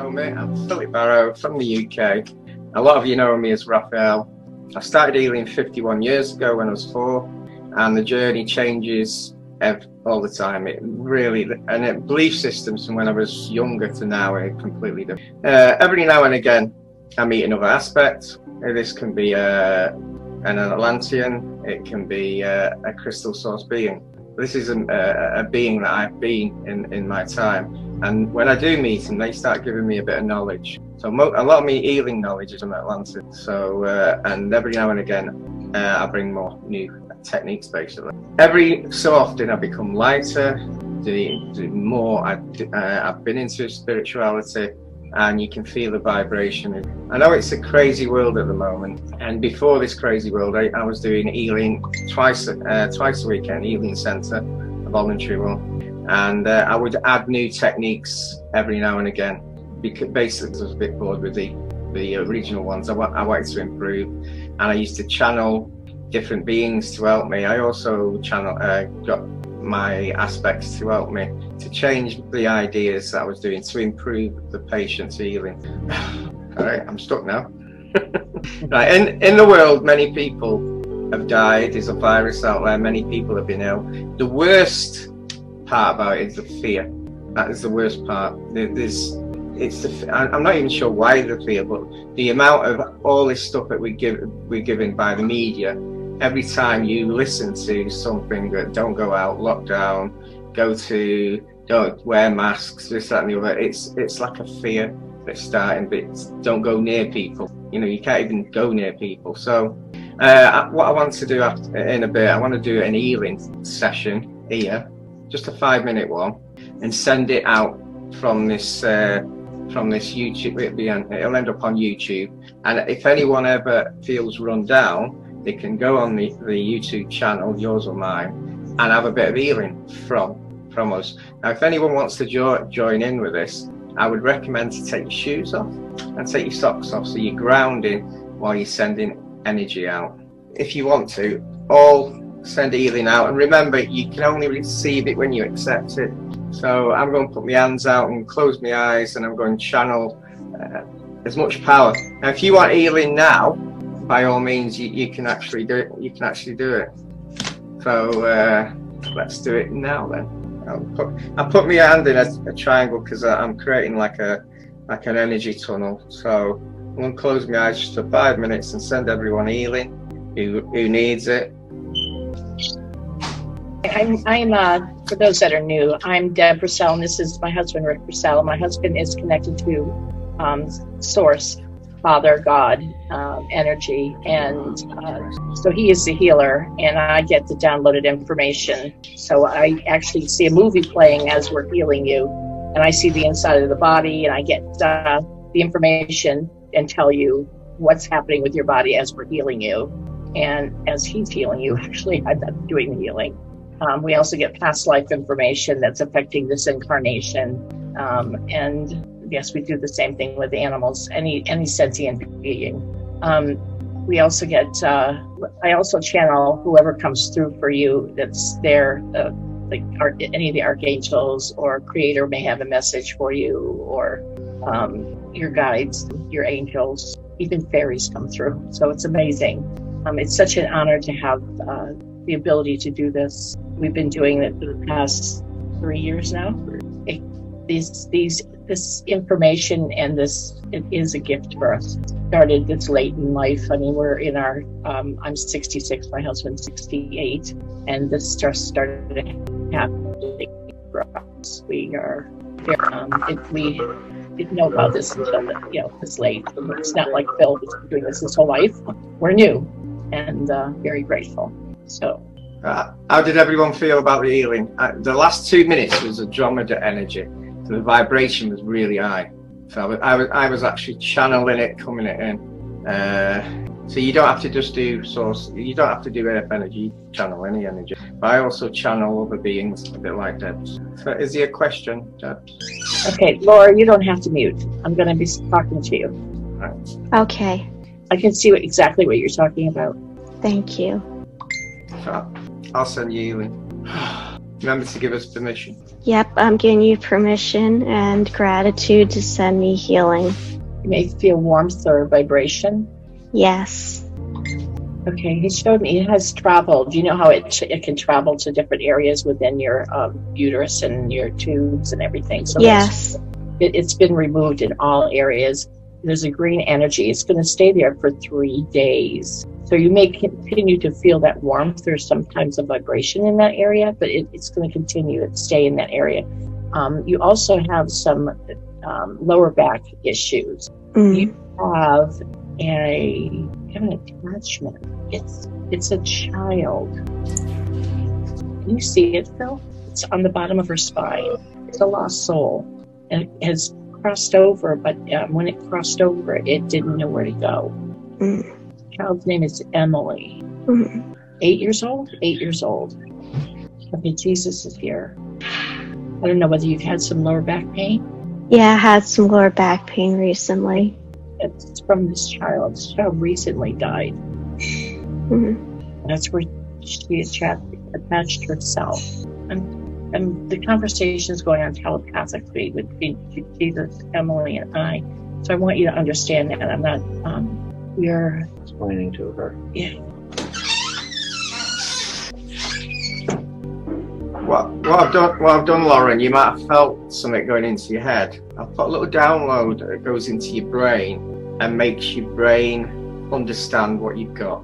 know me, I'm Philip Barrow from the UK. A lot of you know me as Raphael. I started healing 51 years ago when I was 4, and the journey changes all the time. It really, and belief systems from when I was younger to now are completely different. Every now and again, I meet another aspect. This can be an Atlantean, it can be a crystal source being. This is a being that I've been in my time, and when I do meet them, they start giving me a bit of knowledge. So a lot of me healing knowledge is from Atlantis. So and every now and again, I bring more new techniques basically. Every so often, I become lighter. The more I've been into spirituality, and you can feel the vibration. I know it's a crazy world at the moment, and before this crazy world, I was doing healing twice a week at an healing centre, a voluntary one, and I would add new techniques every now and again, because basically I was a bit bored with the original ones. I wanted to improve, and I used to channel different beings to help me. I also got my aspects to help me to change the ideas that I was doing to improve the patient's healing. All right, I'm stuck now. Right, in the world, many people have died. There's a virus out there. Many people have been ill. The worst part about it is the fear. That is the worst part. I'm not even sure why the fear, but the amount of all this stuff that we're given by the media. Every time you listen to something that don't go out, lockdown, don't wear masks, this, that and the other, it's like a fear that's starting, but don't go near people. You know, you can't even go near people. So what I want to do in a bit, I want to do an healing session here, just a 5-minute one, and send it out from this YouTube. It'll end up on YouTube, and if anyone ever feels run down, they can go on the YouTube channel, yours or mine, and have a bit of healing from us. Now, if anyone wants to join in with this, I would recommend to take your shoes off and take your socks off, so you're grounding while you're sending energy out. If you want to, all send healing out, and remember, you can only receive it when you accept it. So I'm going to put my hands out and close my eyes, and I'm going to channel as much power. Now, if you want healing now, by all means, you can actually do it. You can actually do it. So let's do it now then. I'll put my hand in a triangle because I'm creating like an energy tunnel. So I'm going to close my eyes just for 5 minutes and send everyone healing who needs it. I'm for those that are new, I'm Deb Purcell, and this is my husband, Rick Purcell. My husband is connected to Source, Father, God, energy, and so he is the healer, and I get the downloaded information. So I actually see a movie playing as we're healing you, and I see the inside of the body, and I get the information and tell you what's happening with your body as we're healing you, and as he's healing you. Actually, I'm not doing the healing. We also get past life information that's affecting this incarnation, and yes, we do the same thing with animals, any sentient being. We also get, I also channel whoever comes through for you that's there, like any of the archangels or creator may have a message for you, or your guides, your angels, even fairies come through. So it's amazing. It's such an honor to have the ability to do this. We've been doing it for the past 3 years now. This information and it is a gift for us. Started this late in life. I mean, we're in our, I'm 66, my husband's 68, and this just started happening for us. We didn't know about this until, this late. It's not like Phil was doing this his whole life. We're new and very grateful. So. How did everyone feel about the healing? The last 2 minutes was a Andromeda energy. So the vibration was really high. So I was actually channeling it, coming it in. So you don't have to just do source, you don't have to do earth energy, you channel any energy. But I also channel other beings, a bit like Deb. So is there a question, Deb? Okay, Laura, you don't have to mute. I'm going to be talking to you. Right. Okay. I can see exactly what you're talking about. Thank you. So I'll send you healing. Remember to give us permission. Yep, I'm giving you permission and gratitude to send me healing. You may feel warmth or vibration. Yes. Okay, he showed me it has traveled. You know how it can travel to different areas within your uterus and your tubes and everything. So yes. It's been removed in all areas. There's a green energy. It's going to stay there for 3 days. So you may continue to feel that warmth. There's sometimes a vibration in that area, but it's going to continue to stay in that area. You also have some lower back issues. You have an attachment. It's a child. Can you see it, Phil? It's on the bottom of her spine. It's a lost soul. And it has crossed over, but when it crossed over, it didn't know where to go. The child's name is Emily. 8 years old? 8 years old. Okay, Jesus is here. I don't know whether you've had some lower back pain. Yeah, I had some lower back pain recently. It's from this child. This child recently died. That's where she attached herself. And the conversation is going on telepathically between Jesus, Emily, and I. So I want you to understand that. I'm not, you're explaining to her. Yeah. What I've done, Lauren, you might have felt something going into your head. I've put a little download that goes into your brain and makes your brain understand what you've got.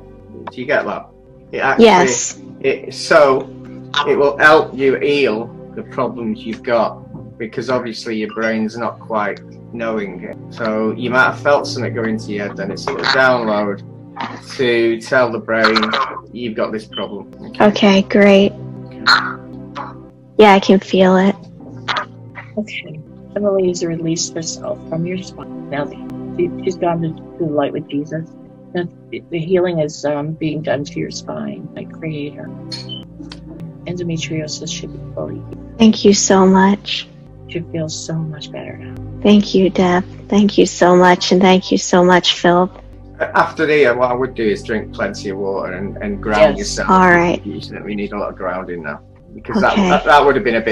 Do you get that? It actually, yes. It will help you heal the problems you've got, because obviously your brain's not quite knowing it. So you might have felt something go into your head, then it's a little download to tell the brain you've got this problem. Okay, great. Yeah, I can feel it. Okay. Emily has released herself from your spine. Now she's gone to the light with Jesus. Now, the healing is being done to your spine by Creator. Endometriosis should be fully healed. Thank you so much. You feel so much better now. Thank you, Deb. Thank you so much, and thank you so much, Phil. After the what I would do is drink plenty of water and ground yourself. All right. We need a lot of grounding now, because that would have been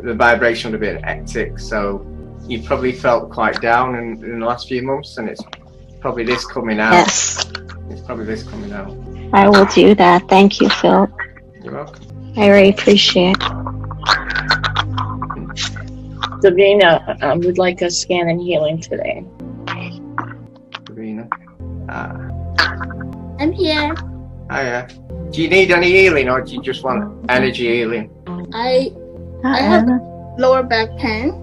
the vibration would have been hectic. So you probably felt quite down in the last few months, and it's probably this coming out. Yes. It's probably this coming out. I will do that. Thank you, Phil. You're welcome. I really appreciate it. Davina would like a scan and healing today. Davina. I'm here. Hiya. Do you need any healing, or do you just want energy healing? I have lower back pain,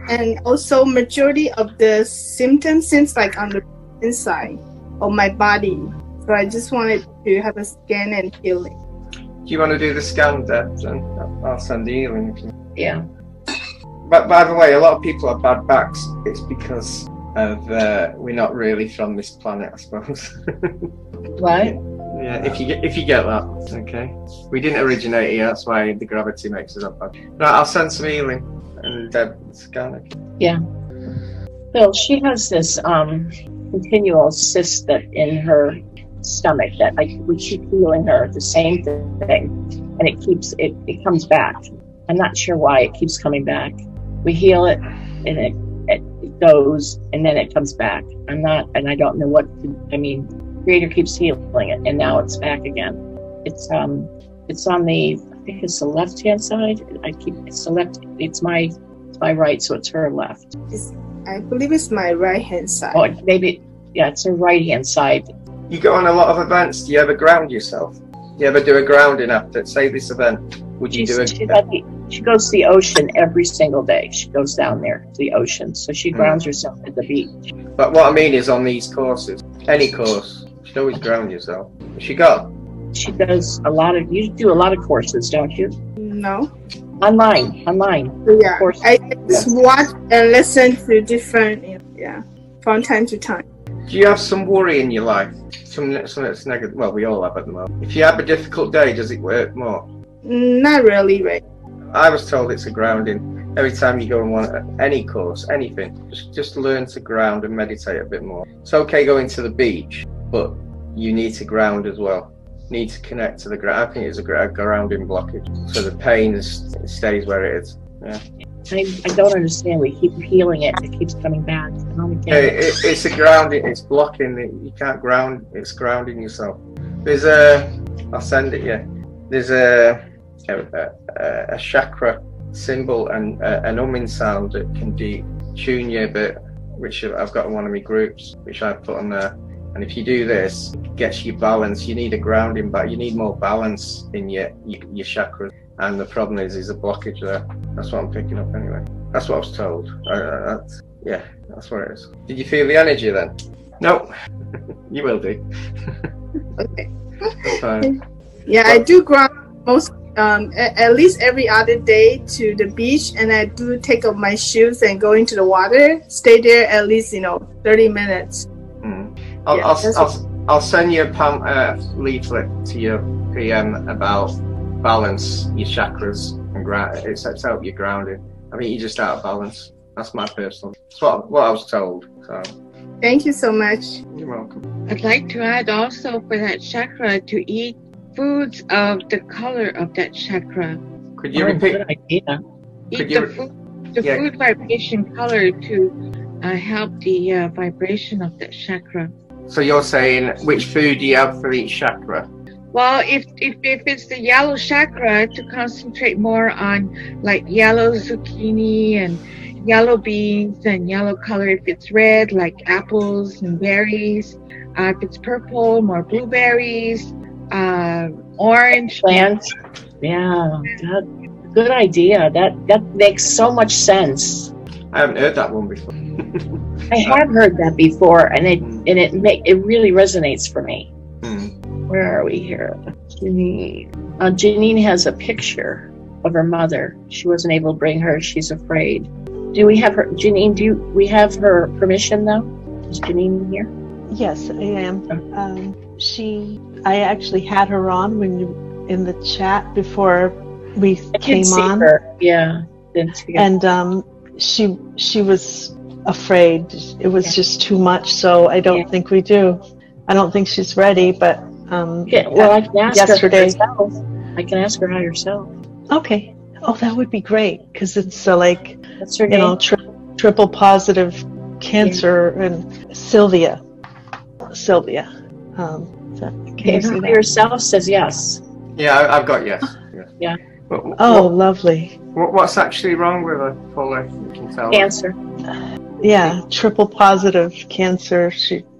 and also majority of the symptoms seems like on the inside of my body. So I just wanted to have a scan and healing. Do you want to do the scan, Deb? Then I'll send the healing. Yeah. But by the way, a lot of people have bad backs. It's because of we're not really from this planet, I suppose. What? Yeah, if you get that, okay. We didn't originate here, that's why the gravity makes us up bad. Right, I'll send some healing and Deb scan it. Yeah. Phil, she has this continual cyst that in her stomach that we keep healing her the same thing, and it comes back. I'm not sure why it keeps coming back. We heal it and it goes and then it comes back. I don't know what Creator keeps healing it and now it's back again. It's on the, I think it's the left hand side. It's my right, so it's her left. I believe it's my right hand side. Oh, maybe, yeah, it's her right hand side. You go on a lot of events. Do you ever ground yourself? Do you ever do a grounding after, say, this event? Would you do it? She goes to the ocean every single day. She goes down there to the ocean. So she grounds herself at the beach. But what I mean is on these courses, any course, you should always ground yourself. She got? She does you do a lot of courses, don't you? No. Online. Yeah. Courses. I just watch and listen to different, from time to time. Do you have some worry in your life? Something that's negative? Well, we all have at the moment. If you have a difficult day, does it work more? Not really, right? I was told it's a grounding. Every time you go and want any course, anything, just learn to ground and meditate a bit more. It's okay going to the beach, but you need to ground as well. need to connect to the ground. I think it's a grounding blockage, so the pain stays where it is. Yeah. I don't understand. We keep healing it. It keeps coming back. I don't get it. It's a grounding. It's blocking. You can't ground. It's grounding yourself. There's I'll send it you. There's a chakra symbol and an humming sound that can detune you a bit, which I've got in one of my groups, which I put on there. And if you do this, it gets you balance. You need a grounding, but you need more balance in your chakras. And the problem is a blockage there. That's what I'm picking up anyway. That's what I was told. Yeah, that's what it is. Did you feel the energy then? No. You will do. Okay. Fine. Yeah, I do ground most at least every other day to the beach, and I do take off my shoes and go into the water. Stay there at least 30 minutes. I'll send you a leaflet to your PM about balance your chakras and it sets out your grounding. I mean, you're just out of balance. That's my personal. That's what I was told. So thank you so much. You're welcome. I'd like to add also for that chakra to eat foods of the color of that chakra. Could you repeat? Good idea. Eat the food vibration color to help the vibration of that chakra. So you're saying which food do you have for each chakra? Well, if it's the yellow chakra, to concentrate more on like yellow zucchini and yellow beans and yellow color. If it's red, like apples and berries. If it's purple, more blueberries. Orange plants. Yeah, good idea. That makes so much sense. I haven't heard that one before. I have heard that before, and it really resonates for me. Where are we here? Janine. Janine has a picture of her mother. She wasn't able to bring her. She's afraid. Do we have her, Janine? Do we have her permission though? Is Janine here? Yes, I am. I actually had her on in the chat before we came on. Her. Yeah. And she was afraid. It was just too much, so I don't think we do. I don't think she's ready, but well, I can ask yesterday. her herself. I can ask her herself. Okay. Oh, that would be great, because it's like, what's her name? Triple positive cancer, and Sylvia. Okay, herself says yes. Yeah, I've got yes. Yeah. Lovely. What's actually wrong with her, fully? You can tell. Cancer. Yeah, triple positive cancer.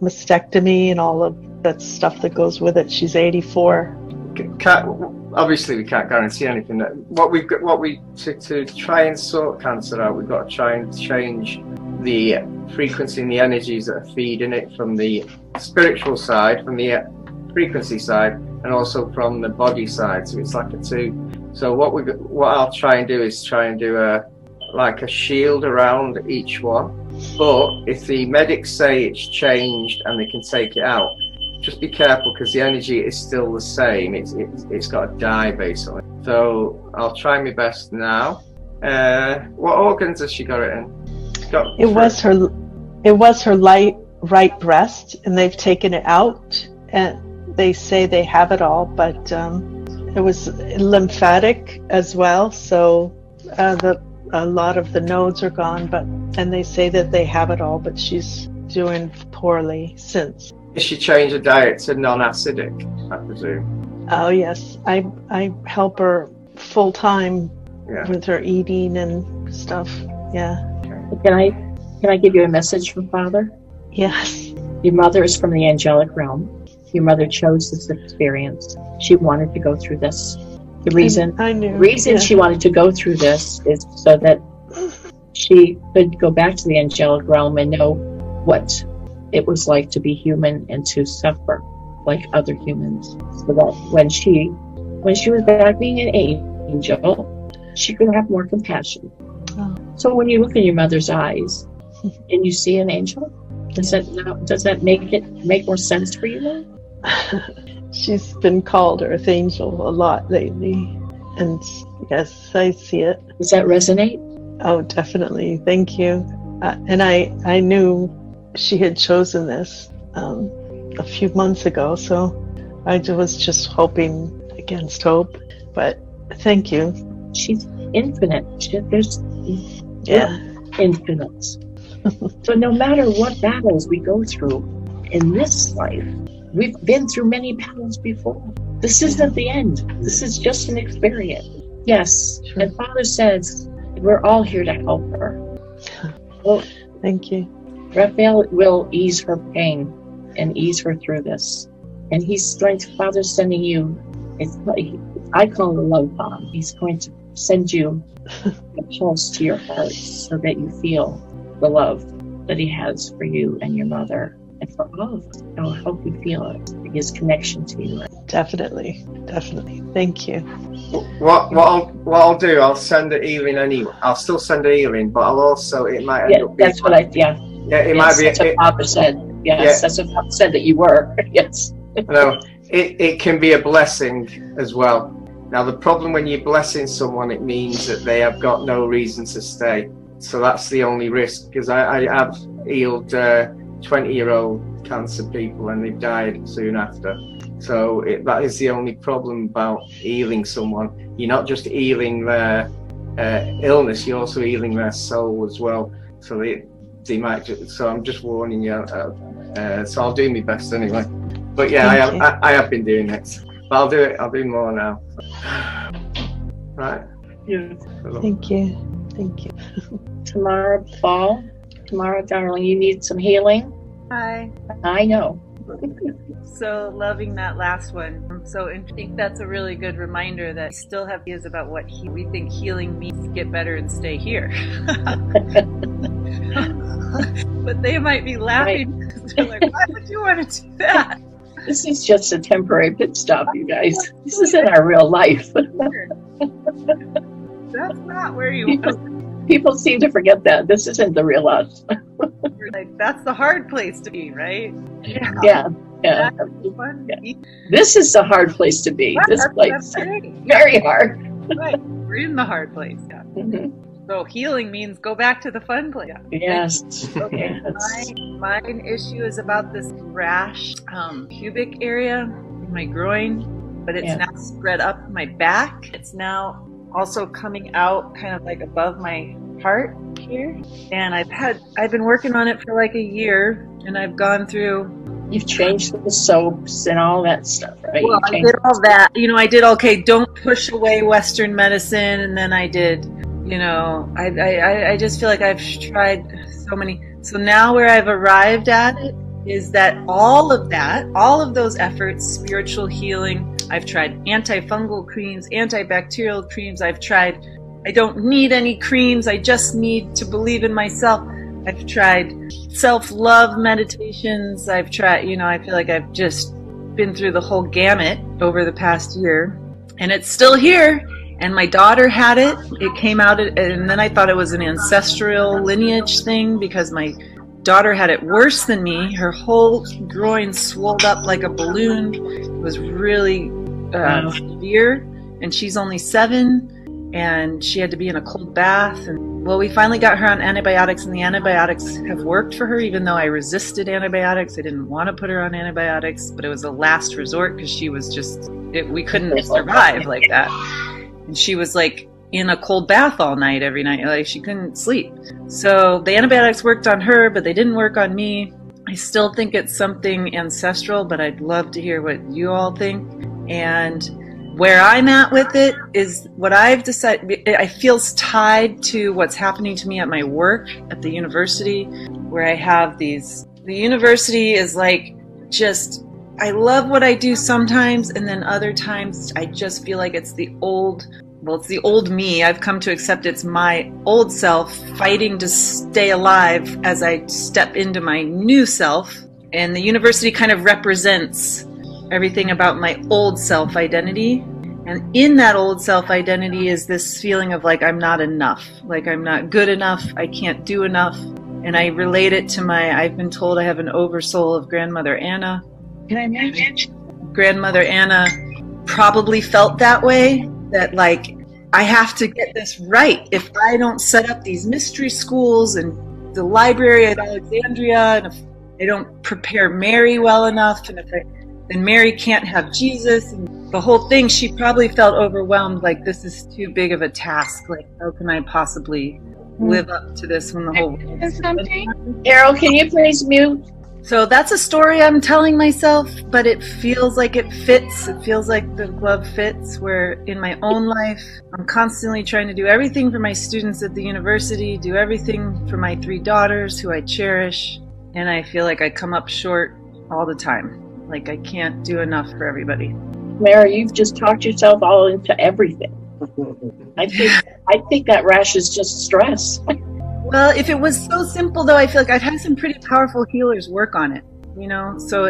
Mastectomy and all of that stuff that goes with it. She's 84. Obviously, we can't guarantee anything. To try and sort cancer out, we've got to try and change the frequency and the energies that are feeding it from the spiritual side, from the frequency side, and also from the body side. So it's like a two. So what I'll try and do is do a shield around each one. But if the medics say it's changed and they can take it out, just be careful, because the energy is still the same. It's got to die basically. So I'll try my best now. What organs has she got it in? It was her right breast, and they've taken it out, and they say they have it all, but it was lymphatic as well. So a lot of the nodes are gone, and they say that they have it all, but she's doing poorly since. Did she change her diet to non-acidic, I presume? Oh yes, I help her full time with her eating and stuff. Yeah. Okay. Can I give you a message from Father? Yes. Your mother is from the angelic realm. Your mother chose this experience. She wanted to go through this. The reason she wanted to go through this is so that she could go back to the angelic realm and know what it was like to be human and to suffer like other humans, so that when she was back being an angel, she could have more compassion. Oh. So when you look in your mother's eyes and you see an angel, does that make more sense for you now? She's been called Earth Angel a lot lately, and yes, I see it. Does that resonate? Oh, definitely. Thank you. And I knew she had chosen this a few months ago, so I was just hoping against hope, but thank you. She's infinite. There's infinite. So no matter what battles we go through in this life, we've been through many battles before. This isn't the end. This is just an experience. Yes. Sure. And Father says we're all here to help her. Well, thank you. Raphael will ease her pain and ease her through this. And he's going to, Father's sending you, I call it a love bomb. He's going to send you a pulse to your heart so that you feel the love that he has for you and your mother and for all of us. It will help you feel it, his connection to you. Definitely. Thank you. What I'll do, I'll send a healing anyway. I'll still send a healing, but I'll also, it might end up being, that's what it might be. That's what Papa said. Yes, that's what Papa said that you were. Yes. No, it can be a blessing as well. Now the problem when you're blessing someone, it means that they have got no reason to stay. So that's the only risk, because I have healed 20-year-old cancer people and they've died soon after. So that is the only problem about healing someone. You're not just healing their illness, you're also healing their soul as well. So they might just, so I'm just warning you. So I'll do my best anyway. But yeah, I have been doing it. But I'll do more now. Right. Yeah. Thank you. Tamara Ball. Tamara, darling, you need some healing? Hi. I know. So loving that last one. So I think that's a really good reminder that we still have ideas about what we think healing means to get better and stay here. But they might be laughing because they're like, why would you want to do that? This is just a temporary pit stop, you guys. This isn't our real life. That's not where you want. People seem to forget that. This isn't the real us. Like, that's the hard place to be, right? Yeah. This is the hard place to be. This place. Very hard. Right. We're in the hard place. Yeah. Mm-hmm. So healing means go back to the fun place. Yes. Okay. My issue is about this rash, pubic area in my groin, but it's now spread up my back. It's now also coming out kind of like above my heart here. And I've been working on it for like a year, and I've gone through. You've changed the soaps and all that stuff, right? Well, I did all that. I did, okay, don't push away Western medicine, and then I did. I just feel like I've tried so many. So now where I've arrived at it is that all of those efforts, spiritual healing, I've tried antifungal creams, antibacterial creams, I've tried, I don't need any creams, I just need to believe in myself. I've tried self-love meditations, I've tried, I feel like I've just been through the whole gamut over the past year, and it's still here. And my daughter had it. It came out, and then I thought it was an ancestral lineage thing because my daughter had it worse than me. Her whole groin swelled up like a balloon. It was really severe, and she's only 7, and she had to be in a cold bath. And well, we finally got her on antibiotics, and the antibiotics have worked for her, even though I resisted antibiotics. I didn't want to put her on antibiotics, but it was a last resort because she was just, we couldn't survive like that. And she was like in a cold bath all night, every night. Like she couldn't sleep. So the antibiotics worked on her, but they didn't work on me. I still think it's something ancestral, but I'd love to hear what you all think. And where I'm at with it is what I've decided, I feel tied to what's happening to me at my work at the university, where I have the university is like just, I love what I do sometimes, and then other times I just feel like it's the old me. I've come to accept it's my old self fighting to stay alive as I step into my new self. And the university kind of represents everything about my old self identity. And in that old self identity is this feeling of like I'm not enough, like I'm not good enough, I can't do enough. And I relate it to I've been told I have an oversoul of Grandmother Anna. Can I imagine? Grandmother Anna probably felt that way, that like, I have to get this right. If I don't set up these mystery schools and the library at Alexandria, and if I don't prepare Mary well enough, and if and Mary can't have Jesus, and the whole thing, she probably felt overwhelmed, like this is too big of a task. Like, how can I possibly live up to this when the whole world is something? Carol, can you please mute? So that's a story I'm telling myself, but it feels like it fits. It feels like the glove fits, where in my own life, I'm constantly trying to do everything for my students at the university, do everything for my 3 daughters who I cherish, and I feel like I come up short all the time. Like I can't do enough for everybody. Mary, you've just talked yourself all into everything. I think that rash is just stress. Well, if it was so simple, though, I feel like I've had some pretty powerful healers work on it, you know. So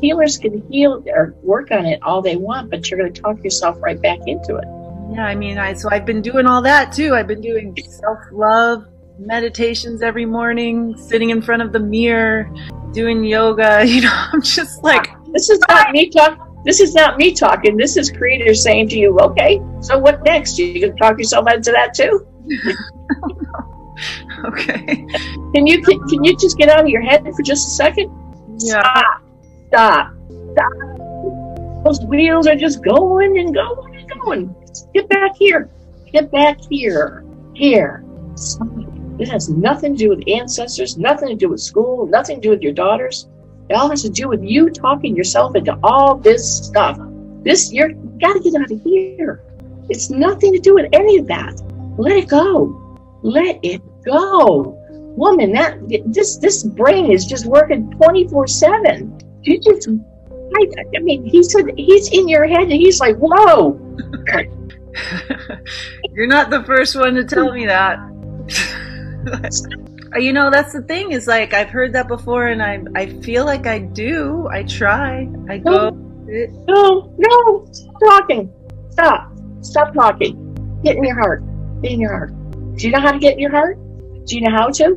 healers can heal or work on it all they want, but you're going to talk yourself right back into it. Yeah, I mean, so I've been doing all that too. I've been doing self-love meditations every morning, sitting in front of the mirror, doing yoga. You know, I'm just like, this is not me talking. This is not me talking. This is Creator saying to you, okay, so what next? You can talk yourself into that too? Okay. Can you just get out of your head for just a second? Yeah. Stop. Those wheels are just going and going and going. Get back here. Get back here. Here. It has nothing to do with ancestors, nothing to do with school, nothing to do with your daughters. It all has to do with you talking yourself into all this stuff. You got to get out of here. It's nothing to do with any of that. Let it go. Let it go. Woman, this brain is just working 24/7. You just, I mean, he said he's in your head and he's like, whoa. You're not the first one to tell me that. You know, that's the thing, is like, I've heard that before, and I feel like I do. I try. I go. No, stop talking. Stop talking. Get in your heart. Get in your heart. Do you know how to get in your heart? Do you know how to?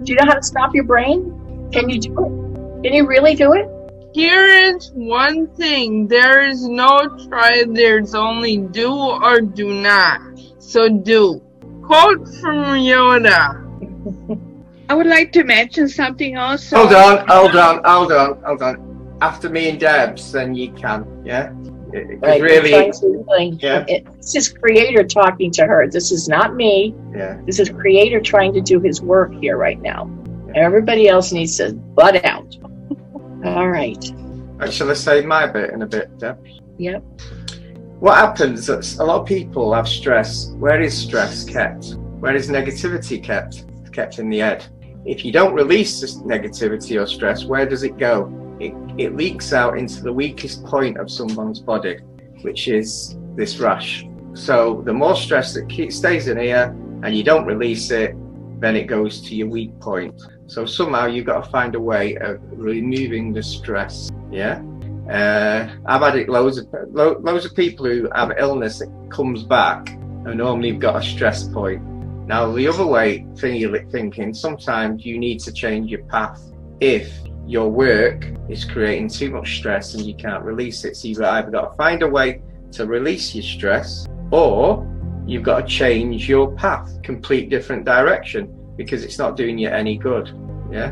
Do you know how to stop your brain? Can you do it? Can you really do it? Here is one thing. There is no try. There's only do or do not. So do. Quote from Yoda. I would like to mention something also. Hold on. After me and Debs, then you can, yeah? Right, really, yeah. This is Creator talking to her. This is not me. Yeah. This is Creator trying to do his work here right now. Everybody else needs to butt out. All right. Shall I say my bit in a bit, Deb? Yep. What happens is a lot of people have stress. Where is stress kept? Where is negativity kept? It's kept in the head. If you don't release this negativity or stress, where does it go? It leaks out into the weakest point of someone's body, which is this rush. So the more stress that stays in here and you don't release it, then it goes to your weak point. So somehow you've got to find a way of removing the stress. Yeah. I've had it loads of people who have illness that comes back and normally you've got a stress point. Now the other way thinking, sometimes you need to change your path if your work is creating too much stress and you can't release it. So you've either got to find a way to release your stress, or you've got to change your path, complete different direction, because it's not doing you any good. Yeah.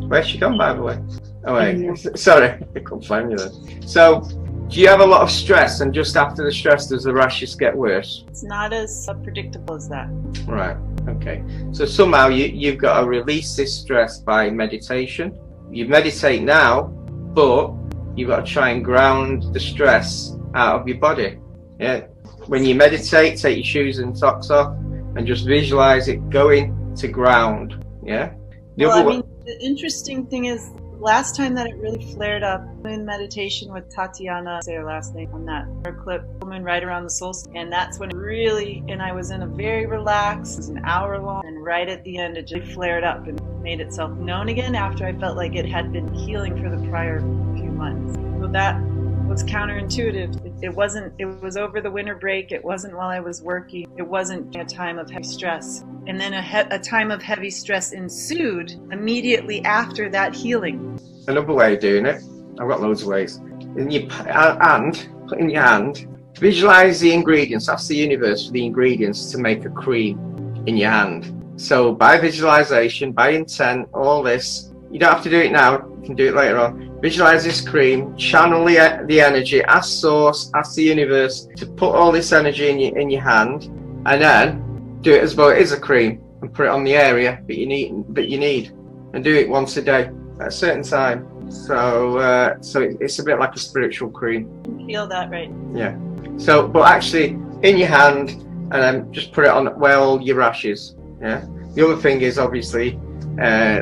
Where's she gone, by the way? Oh wait, sorry, I couldn't find you then. So, do you have a lot of stress, and just after the stress, does the rashes get worse? It's not as predictable as that. Right. Okay. So somehow you've got to release this stress by meditation. You meditate now, but you've got to try and ground the stress out of your body. Yeah. When you meditate, take your shoes and socks off, and just visualize it going to ground. Yeah. The interesting thing is, last time that it really flared up in meditation with Tatiana, say her last name on that clip, woman right around the solstice, and that's when it really, and I was in a very relaxed, it was an hour long, and right at the end it just flared up and made itself known again after I felt like it had been healing for the prior few months. So that was counterintuitive. It was over the winter break, it wasn't while I was working, it wasn't a time of heavy stress. And then a time of heavy stress ensued immediately after that healing. Another way of doing it, I've got loads of ways. In your hand, put in your hand, visualize the ingredients, ask the universe for the ingredients to make a cream in your hand. So by visualization, by intent, all this, You don't have to do it now. You can do it later on. Visualize this cream. Channel the energy. Ask Source, ask the universe to put all this energy in your hand, and then do it as though it is a cream and put it on the area that you need, and do it once a day at a certain time. So it's a bit like a spiritual cream. Feel that, right? Yeah. So, but actually, in your hand, and then just put it on where all your rashes. Yeah. The other thing is obviously,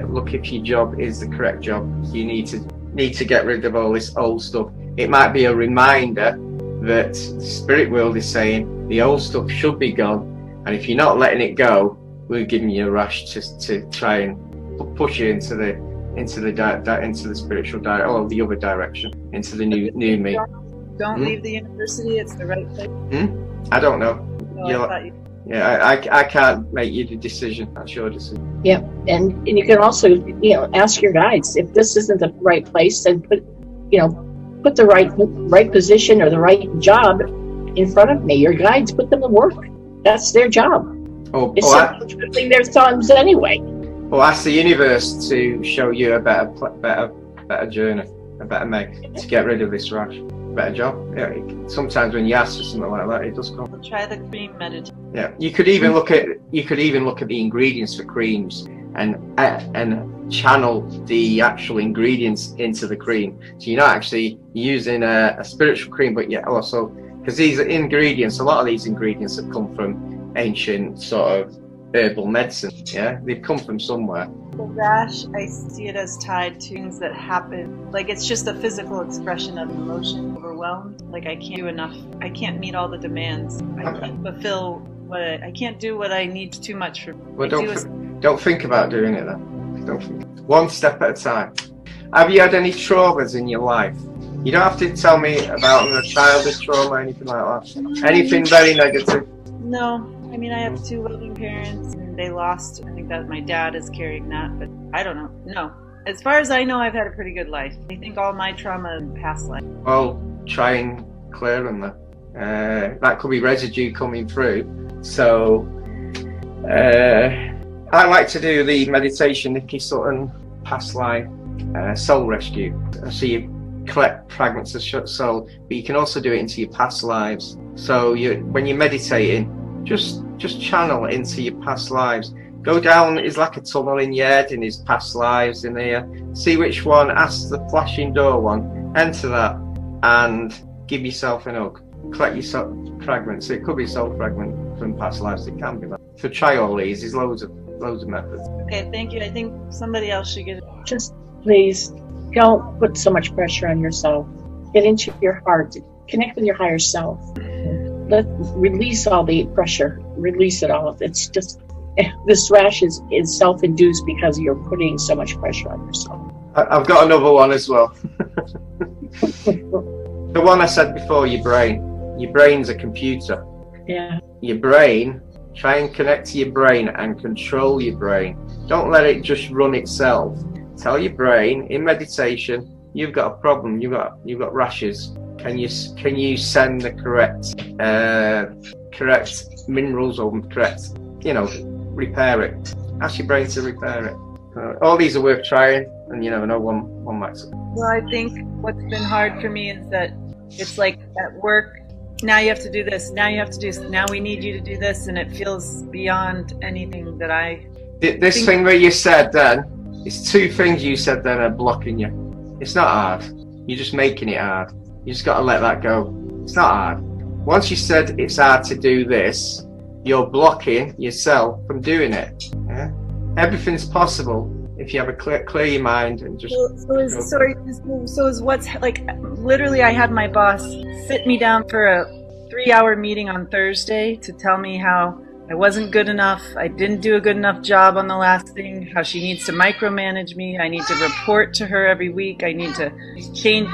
look if your job is the correct job. You need to get rid of all this old stuff. It might be a reminder that the spirit world is saying the old stuff should be gone, and if you're not letting it go, we're giving you a rush to try and push you into the spiritual direction, or the other direction, into the new me. Don't leave the university. It's the right place. I don't know. No, Yeah, I can't make you the decision. That's your decision. Yeah, and you can also, ask your guides if this isn't the right place, then put the right position or the right job in front of me. Your guides, put them to work. That's their job. It's their sons anyway. Well, ask the universe to show you a better journey, a better make to get rid of this rash. Better job. Yeah. Sometimes when you ask for something like that, it does come. Try the cream meditation. Yeah. You could even look at the ingredients for creams and channel the actual ingredients into the cream. So you're not actually using a spiritual cream, but yet also, because these ingredients, a lot of these ingredients have come from ancient sort of herbal medicine. Yeah, they've come from somewhere. The rash, I see it as tied to things that happen. Like, it's just a physical expression of emotion, overwhelmed. Like, I can't do enough. I can't meet all the demands. I can't fulfill I can't do what I need too much for. Well, don't think about doing it then. Don't think. One step at a time. Have you had any traumas in your life? You don't have to tell me about a childhood trauma or anything like that. Anything very negative? No. I mean, I have two loving parents, and they lost. I think that my dad is carrying that, but I don't know. No. As far as I know, I've had a pretty good life. I think all my trauma in past life. Well, try and clear them then. That could be residue coming through. So, I like to do the meditation, Nikki Sutton, past life, soul rescue. So you collect fragments of soul, but you can also do it into your past lives. So when you're meditating, just channel into your past lives. Go down, it's like a tunnel in your head in his past lives in here. See which one, ask the flashing door one, enter that, and give yourself an hug. Collect your fragments. It could be soul fragment from past lives, it can be that. So try all these, there's loads of methods. Okay, thank you. I think somebody else should get it. Just please don't put so much pressure on yourself. Get into your heart, connect with your higher self. Release all the pressure. Release it all. It's just, this rash is self-induced because you're putting so much pressure on yourself. I've got another one as well. The one I said before, your brain. Your brain's a computer. Yeah. Your brain, try and connect to your brain and control your brain. Don't let it just run itself. Tell your brain in meditation, you've got a problem. You've got rashes. Can you send the correct minerals or correct, repair it? Ask your brain to repair it. All these are worth trying, and you never know, one might. Well, I think what's been hard for me is that it's like at work, now you have to do this, now you have to do this, now we need you to do this, and it feels beyond anything that I... This thing that you said then, it's two things you said then are blocking you. It's not hard. You're just making it hard. You just got to let that go. It's not hard. Once you said it's hard to do this, you're blocking yourself from doing it. Yeah? Everything's possible if you have a clear your mind and just... So is what's like, literally I had my boss sit me down for a 3-hour meeting on Thursday to tell me how I wasn't good enough, I didn't do a good enough job on the last thing, how she needs to micromanage me, I need to report to her every week, I need to change,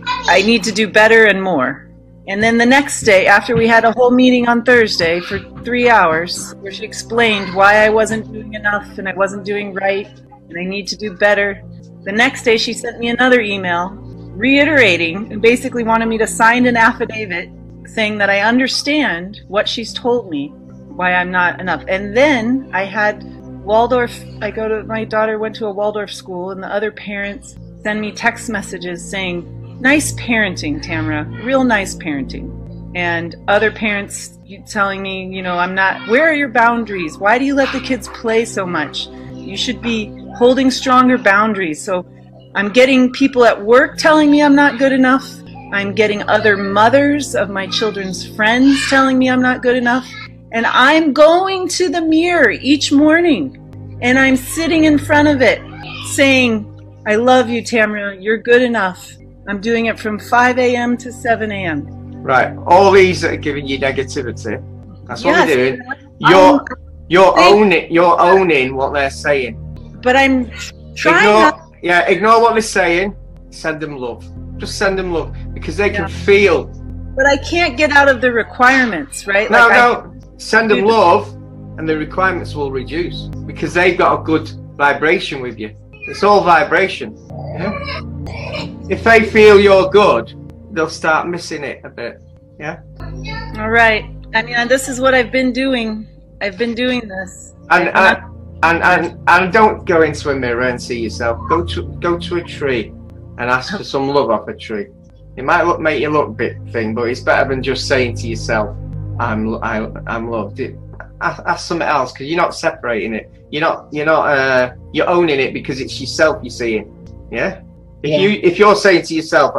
I need to do better and more. And then the next day, after we had a whole meeting on Thursday for 3 hours, where she explained why I wasn't doing enough and I wasn't doing right and I need to do better, the next day she sent me another email reiterating and basically wanted me to sign an affidavit saying that I understand what she's told me, why I'm not enough. And then I had Waldorf, my daughter went to a Waldorf school, and the other parents send me text messages saying, nice parenting, Tamara, real nice parenting. And other parents telling me, where are your boundaries? Why do you let the kids play so much? You should be holding stronger boundaries. So I'm getting people at work telling me I'm not good enough. I'm getting other mothers of my children's friends telling me I'm not good enough. And I'm going to the mirror each morning, and I'm sitting in front of it saying, I love you, Tamara. You're good enough. I'm doing it from 5 a.m. to 7 a.m. Right. All these that are giving you negativity. That's what we're doing. You're owning what they're saying. But I'm trying ignore what they're saying. Send them love. Just send them love, because they can feel. But I can't get out of the requirements, right? No. Send them love, and the requirements will reduce, because they've got a good vibration with you. It's all vibration. Yeah? If they feel you're good, they'll start missing it a bit. Yeah. All right. I mean, this is what I've been doing. I've been doing this. And don't go into a mirror and see yourself. Go to a tree and ask for some love off a tree. It might make you look a bit thing, but it's better than just saying to yourself, I'm loved. Ask something else, because you're not separating it. You're owning it, because it's yourself you're seeing. Yeah. If you're saying to yourself,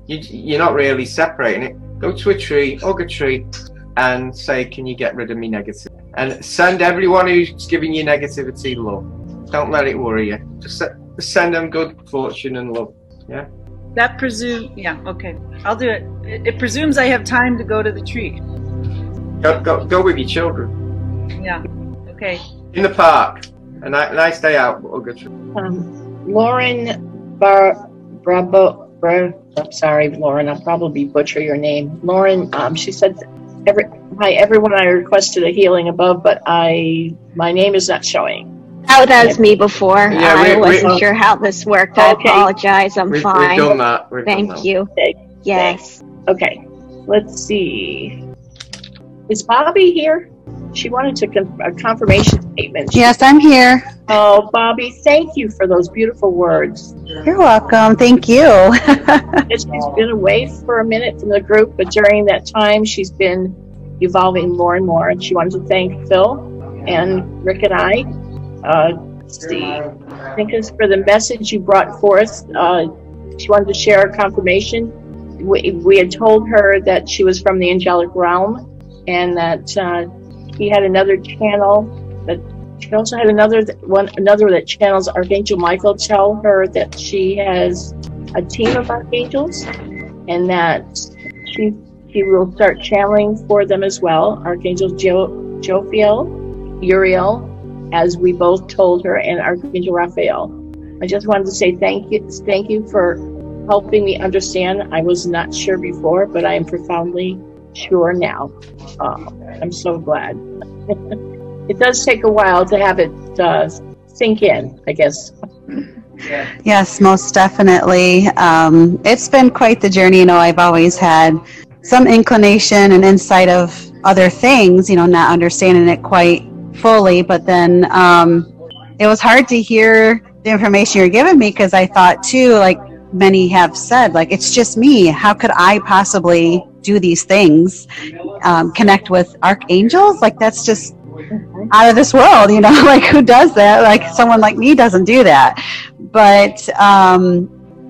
you're not really separating it. Go to a tree, hug a tree, and say, can you get rid of me negative? And send everyone who's giving you negativity love. Don't let it worry you. Just send them good fortune and love. Yeah. That presumes. Yeah. Okay. I'll do it. It presumes I have time to go to the tree. Go with your children. Yeah. Okay. In the park. A nice day out. Hug a tree. Lauren I'm sorry, Lauren. I'll probably butcher your name. Lauren. She said, "Hi, everyone. I requested a healing above, but my name is not showing." Oh, that was me before. I wasn't sure how this worked. I apologize. I'm fine. We've done that. Thank you. Yes. Okay. Let's see. Is Bobby here? She wanted a confirmation statement. Yes, I'm here. Oh, Bobby, thank you for those beautiful words. You're welcome. Thank you. She's been away for a minute from the group, but during that time, she's been evolving more and more. And she wanted to thank Phil and Rick and I. Thank us for the message you brought forth. She wanted to share a confirmation. We had told her that she was from the angelic realm, and that he had another channel. That she also had another that channels Archangel Michael tell her that she has a team of archangels, and that she will start channeling for them as well. Archangel Jophiel, Uriel, as we both told her, and Archangel Raphael. I just wanted to say thank you for helping me understand. I was not sure before, but I am profoundly sure now. I'm so glad. It does take a while to have it sink in, I guess. Yes, most definitely. It's been quite the journey. I've always had some inclination and insight of other things, not understanding it quite fully, but then it was hard to hear the information you're giving me, because I thought too, like many have said, like, it's just me. How could I possibly do these things? Connect with archangels? Like, that's just out of this world, like, who does that? Like, someone like me doesn't do that. But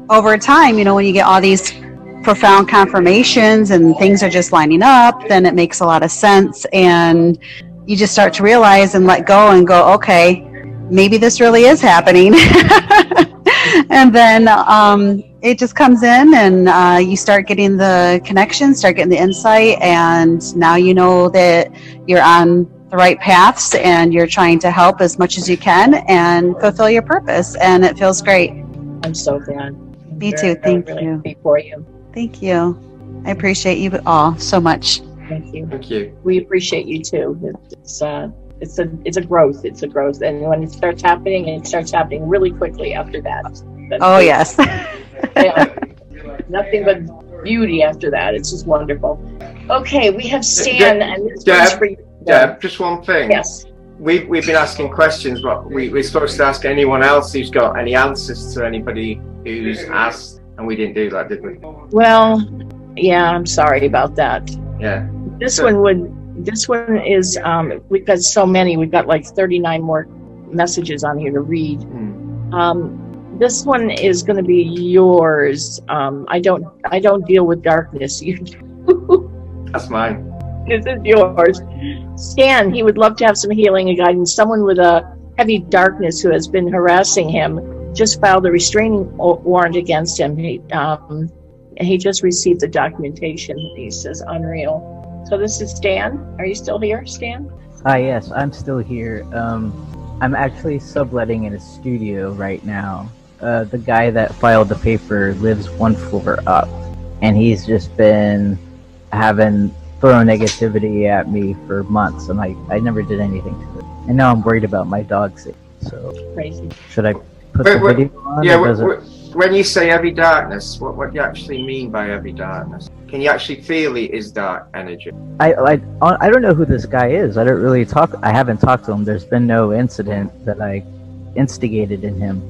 over time, when you get all these profound confirmations and things are just lining up, then it makes a lot of sense, and you just start to realize and let go and go, okay, maybe this really is happening. And then it just comes in, and you start getting the connection, start getting the insight, and now you know that you're on the right paths, and you're trying to help as much as you can and fulfill your purpose, and it feels great. I'm so glad. Me too. Thank you. For you. Thank you. I appreciate you all so much. Thank you. Thank you. We appreciate you too. It's a growth. It's a growth, and when it starts happening really quickly after that. Oh yes. Yeah. Nothing but beauty after that. It's just wonderful. Okay, we have Stan, and this one's for you. Deb, just one thing. Yes. we've been asking questions, but we're supposed to ask anyone else who's got any answers to anybody who's asked, and we didn't do that, did we? Well, yeah, I'm sorry about that. Yeah. This one is, we've got so many. We've got like 39 more messages on here to read. This one is going to be yours. I don't deal with darkness. You do. That's mine. This is yours. Stan, he would love to have some healing and guidance. Someone with a heavy darkness who has been harassing him just filed a restraining warrant against him. He just received the documentation. He says, unreal. So this is Stan. Are you still here, Stan? Yes, I'm still here. I'm actually subletting in a studio right now. The guy that filed the paper lives one floor up, and he's just been having throw negativity at me for months, and I never did anything to it. And now I'm worried about my dog safety. So crazy. Should I put the video on? Yeah. When you say heavy darkness, what do you actually mean by heavy darkness? Can you actually feel it is dark energy? I don't know who this guy is. I don't really talk. I haven't talked to him. There's been no incident that I instigated in him.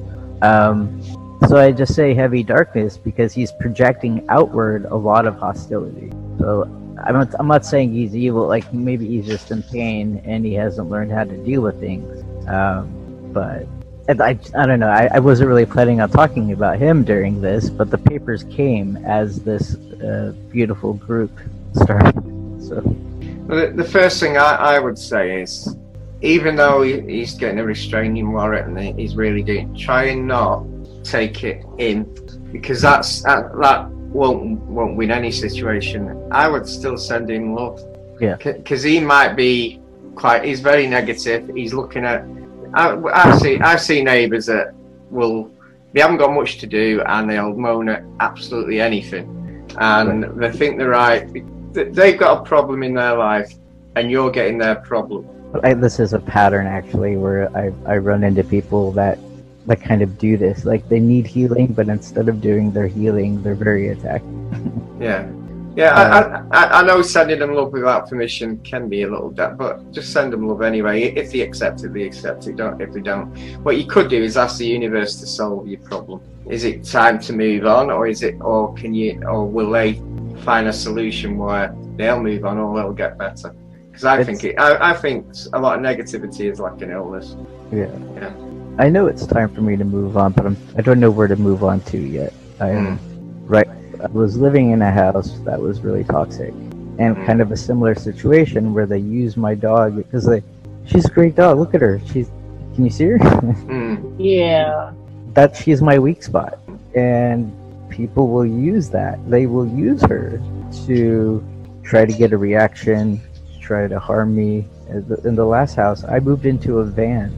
So I just say heavy darkness because he's projecting outward a lot of hostility. So I'm not saying he's evil. Like maybe he's just in pain and he hasn't learned how to deal with things. But I don't know. I wasn't really planning on talking about him during this, but the papers came as this beautiful group started. So the first thing I would say is, even though he's getting a restraining warrant and he's really doing, try and not take it in, because that won't win any situation. I would still send him love. Yeah. Because he might be he's very negative. He's looking at, I see neighbours that they haven't got much to do and they'll moan at absolutely anything, and they think they're right. They've got a problem in their life and you're getting their problem. This is a pattern actually where I run into people that kind of do this. Like they need healing, but instead of doing their healing, they're very attacking. I know sending them love without permission can be a little but just send them love anyway. If they accept it, they accept it. If they don't, what you could do is ask the universe to solve your problem. Is it time to move on, or will they find a solution where they'll move on or they'll get better? Because I think a lot of negativity is like an illness. Yeah. I know it's time for me to move on, but I don't know where to move on to yet. I was living in a house that was really toxic, and kind of a similar situation where they use my dog because she's a great dog. Look at her. Can you see her? Yeah. She's my weak spot, and people will use that. They will use her to try to get a reaction, try to harm me. In the last house, I moved into a van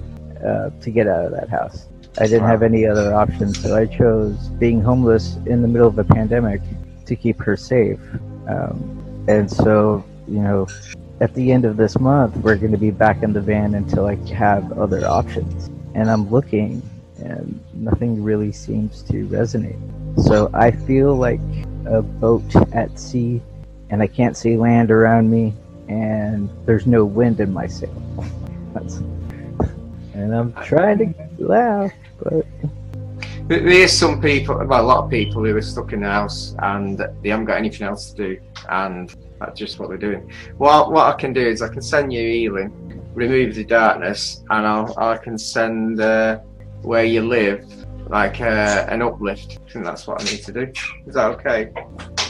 to get out of that house. I didn't have any other options, so I chose being homeless in the middle of a pandemic to keep her safe. And so, at the end of this month, we're going to be back in the van until I have other options. And I'm looking, and nothing really seems to resonate. So I feel like a boat at sea, and I can't see land around me, and there's no wind in my sail. And I'm trying to laugh, but there's some people, well, a lot of people who are stuck in the house and they haven't got anything else to do, and that's just what they're doing. What I can do is I can send you healing, remove the darkness, and I can send where you live like an uplift. I think that's what I need to do. Is that okay?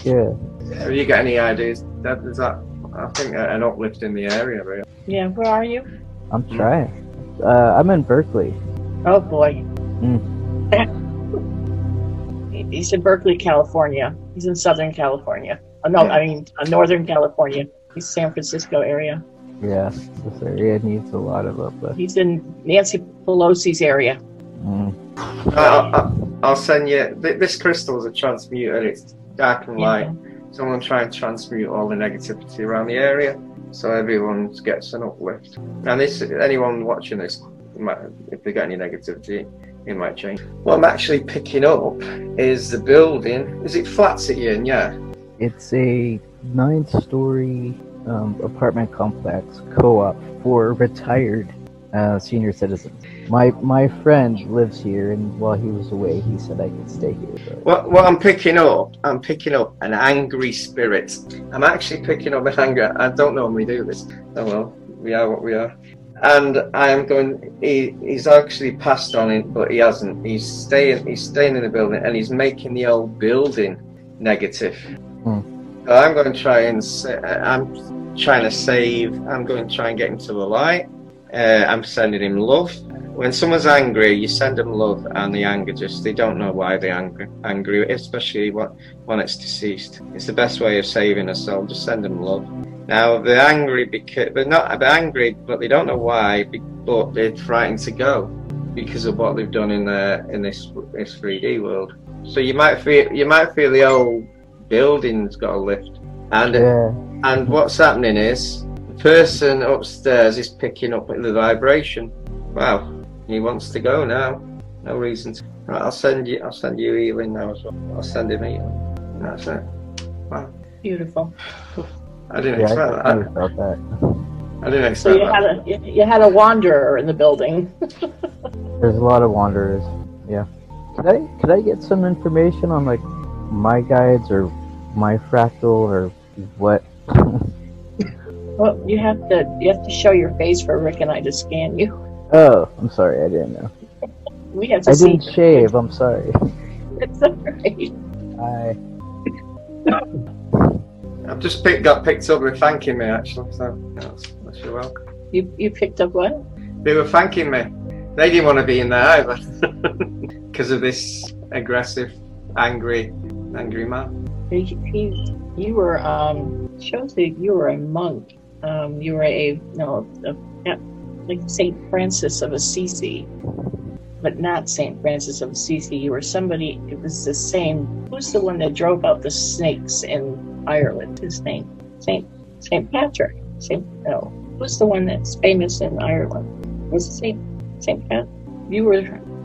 Yeah. Have you got any ideas? Is that? I think an uplift in the area, really. Yeah. Where are you? I'm trying. I'm in Berkeley. Oh boy. He's in Berkeley, California. He's in Southern California. Northern California. He's San Francisco area. Yeah, this area needs a lot of uplift. He's in Nancy Pelosi's area. I'll send you. This crystal is a transmuter. It's dark and light. So I'm going to try and transmute all the negativity around the area, so everyone gets an uplift. And anyone watching this, if they get any negativity, it might change. What I'm actually picking up is the building. Is it flats at you in? Yeah. It's a 9-story apartment complex co-op for retired senior citizens. My friend lives here, and while he was away, he said I could stay here. But... What I'm picking up an angry spirit. I'm actually picking up an anger. I don't normally do this. Oh well, we are what we are. And I am going. He's actually passed on it, but he hasn't. He's staying in the building, and he's making the old building negative. So I'm going to try and. I'm trying to save. I'm going to try and get him to the light. I'm sending him love. When someone's angry, you send them love, and the anger they don't know why they're angry, especially when it's deceased. It's the best way of saving a soul. Just send them love. Now they're angry because they're angry, but they don't know why. But they're frightened to go because of what they've done in this 3D world. So you might feel the old building's got a lift, and what's happening is the person upstairs is picking up the vibration. Wow, he wants to go now. No reason to. Right, I'll send you healing now as well. I'll send him healing. That's it. Wow. Beautiful. I didn't expect that. I didn't expect so you had a wanderer in the building. There's a lot of wanderers. Yeah. Could I get some information on like my guides or my fractal or what? Well, you have to show your face for Rick and I to scan you. Oh, I'm sorry, I didn't know. We have to I didn't shave. I'm sorry. It's alright. I've just got picked up. They're thanking me actually. So that's your welcome. You picked up what? They were thanking me. They didn't want to be in there either because of this aggressive, angry man. You were shows that you were a monk. You were like Saint Francis of Assisi, but not Saint Francis of Assisi. You were somebody. It was the same. Who's the one that drove out the snakes in Ireland? His name, Saint Patrick. Who's the one that's famous in Ireland? Was it Saint Pat?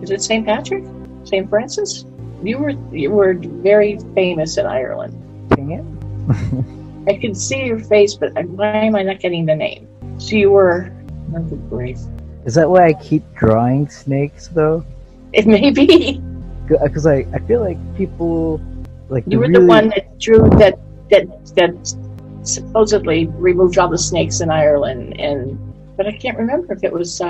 Is it Saint Patrick? Saint Francis? You were very famous in Ireland. Dang it. I can see your face, but why am I not getting the name? So you were. Is that why I keep drawing snakes though? It may be. Because I feel like people like you were the one that drew that supposedly removed all the snakes in Ireland, but I can't remember if it was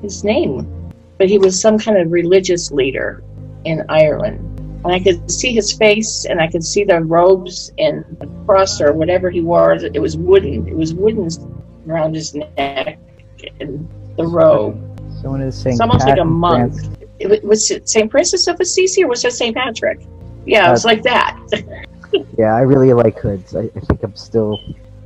his name, but he was some kind of religious leader in Ireland, and I could see his face, and I could see the robes and the cross or whatever he wore. It was wooden. It was wooden around his neck and the robe. Someone is saying it's almost like a monk. Was it Saint Francis of Assisi or was it Saint Patrick? Yeah, it was like that. Yeah, I really like hoods. I think I'm still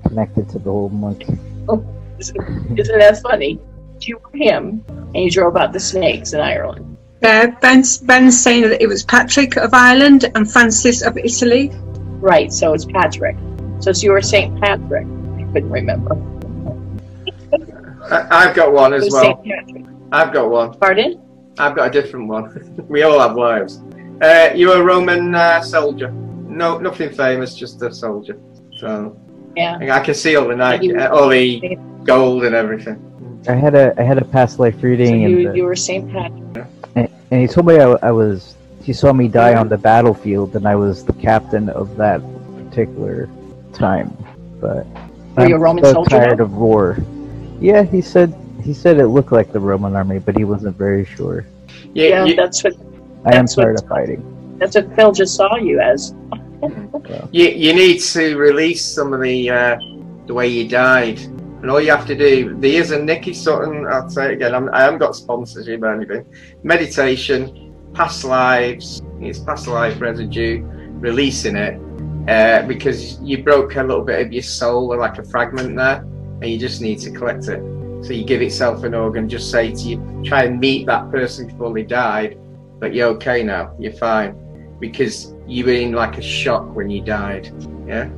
connected to the whole monk. Oh, isn't that funny? You were him, and you drove out the snakes in Ireland. Ben's saying that it was Patrick of Ireland and Francis of Italy. Right, so it's Patrick. So you were Saint Patrick. I couldn't remember. I've got one as well. I've got one. Pardon? I've got a different one. We all have wives. You were a Roman soldier. No, nothing famous, just a soldier. So yeah, I can see all the gold and everything. I had a past life reading. So you were Saint Patrick. And he told me he saw me die on the battlefield, and I was the captain of that particular time. But were you a Roman soldier? Tired of war. Yeah, he said it looked like the Roman army, but he wasn't very sure. Yeah, that's what. I am tired of fighting. That's what Phil just saw you as. You need to release some of the way you died, and all you have to do. There's a Nicky Sutton. I'll say it again. I haven't got sponsorship or anything. Meditation, past lives. It's past life residue. Releasing it because you broke a little bit of your soul, like a fragment there, and you just need to collect it. So you give itself an organ. Just say to you, try and meet that person before they died, but you're okay now. You're fine. Because you were in like a shock when you died. Yeah?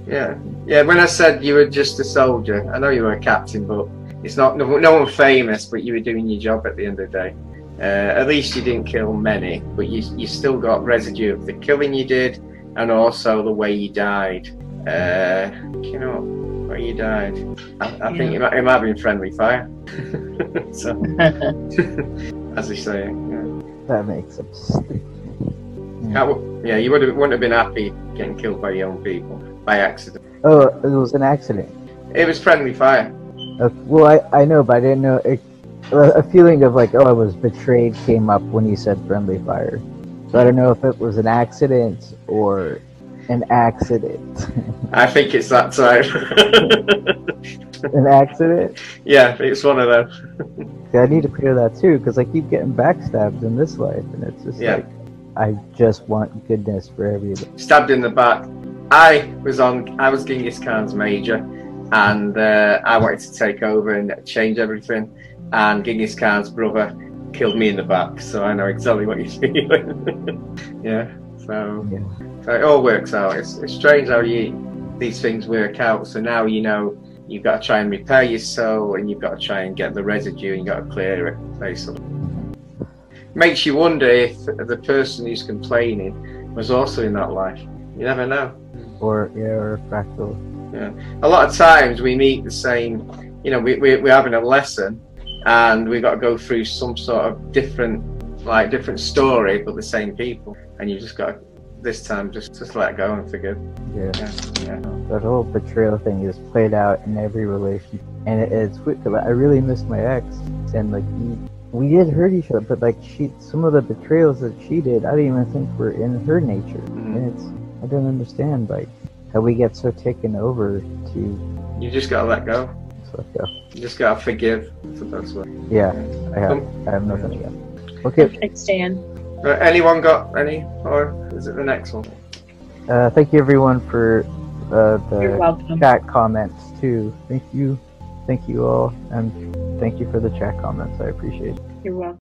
Yeah. When I said you were just a soldier, I know you were a captain, but it's not no one famous, but you were doing your job at the end of the day. At least you didn't kill many, but you still got residue of the killing you did, and also the way you died. But you died. I think it might have been friendly fire. So, as they say, yeah. That makes sense. Yeah, you wouldn't have been happy getting killed by your own people by accident. Oh, it was an accident. It was friendly fire. Well, I know, but I didn't know. A feeling of like, oh, I was betrayed came up when you said friendly fire. So I don't know if it was an accident or an accident. I think it's that time. An accident? Yeah, it's one of them. I need to clear that too, because I keep getting backstabbed in this life, and it's just like, I just want goodness for everybody. Stabbed in the back. I was Genghis Khan's major, and I wanted to take over and change everything. And Genghis Khan's brother killed me in the back, so I know exactly what you're feeling. Yeah, so it all works out. It's strange how these things work out. So now you know you've got to try and repair your soul, and you've got to try and get the residue, and you've got to clear it, basically. Makes you wonder if the person who's complaining was also in that life. You never know. Or a fractal. Yeah. A lot of times we meet the same, you know, we're having a lesson, and we've got to go through some sort of different story, but the same people. And you just got to, this time, just let go and forgive. Yeah. That whole betrayal thing is played out in every relationship. And it's weird, because I really miss my ex. And like, we did hurt each other, but like some of the betrayals that she did, I didn't even think were in her nature. And I don't understand like how we get so taken over to. You just gotta let go. Let go. You just gotta forgive. So that's what. Yeah, I have nothing again. Okay. Thanks, Dan. Anyone got any, or is it the next one? Thank you everyone for You're welcome. chat comments too. Thank you all, and thank you for the chat comments. I appreciate it. You're welcome.